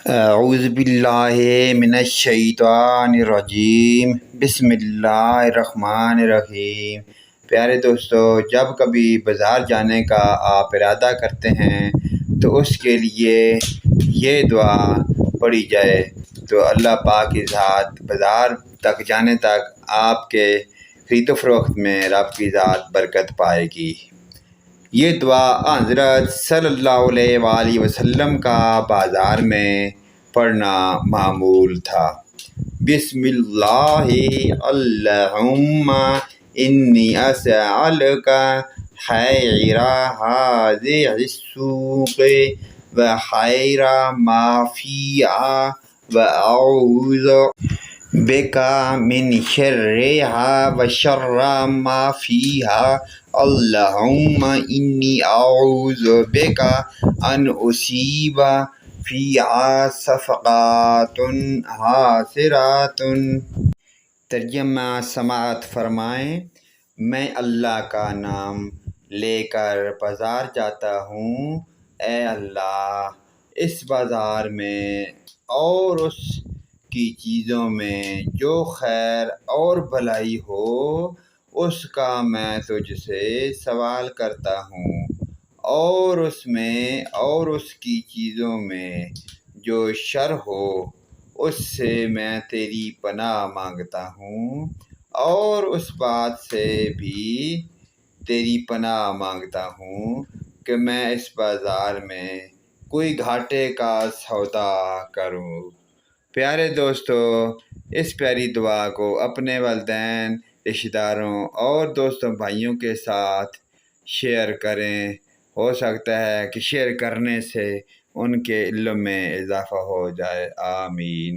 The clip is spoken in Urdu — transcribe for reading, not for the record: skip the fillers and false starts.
اعوذ باللہ من الشیطان الرجیم، بسم اللہ الرحمن الرحیم۔ پیارے دوستو، جب کبھی بازار جانے کا آپ ارادہ کرتے ہیں تو اس کے لیے یہ دعا پڑھی جائے تو اللہ پاک کی ذات بازار تک جانے تک آپ کے خرید و فروخت میں رب کی ذات برکت پائے گی۔ یہ دعا حضرت صلی اللہ علیہ وآلہ وسلم کا بازار میں پڑھنا معمول تھا۔ بسم اللہ اللہم انی اسألک خیر هذه السوق وخیر ما فیہا وأعوذ بک من شرها وشر ما فیہا اللہم انی اعوذ بک ان اصیب فیہا صفقات حاضرات۔ ترجمہ سماعت فرمائیں۔ میں اللہ کا نام لے کر بازار جاتا ہوں، اے اللہ اس بازار میں اور اس کی چیزوں میں جو خیر اور بھلائی ہو اس کا میں تجھ سے سوال کرتا ہوں، اور اس میں اور اس کی چیزوں میں جو شر ہو اس سے میں تیری پناہ مانگتا ہوں، اور اس بات سے بھی تیری پناہ مانگتا ہوں کہ میں اس بازار میں کوئی گھاٹے کا سودا کروں۔ پیارے دوستو، اس پیاری دعا کو اپنے والدین، رشتہ داروں اور دوستوں بھائیوں کے ساتھ شیئر کریں۔ ہو سکتا ہے کہ شیئر کرنے سے ان کے علم میں اضافہ ہو جائے۔ آمین۔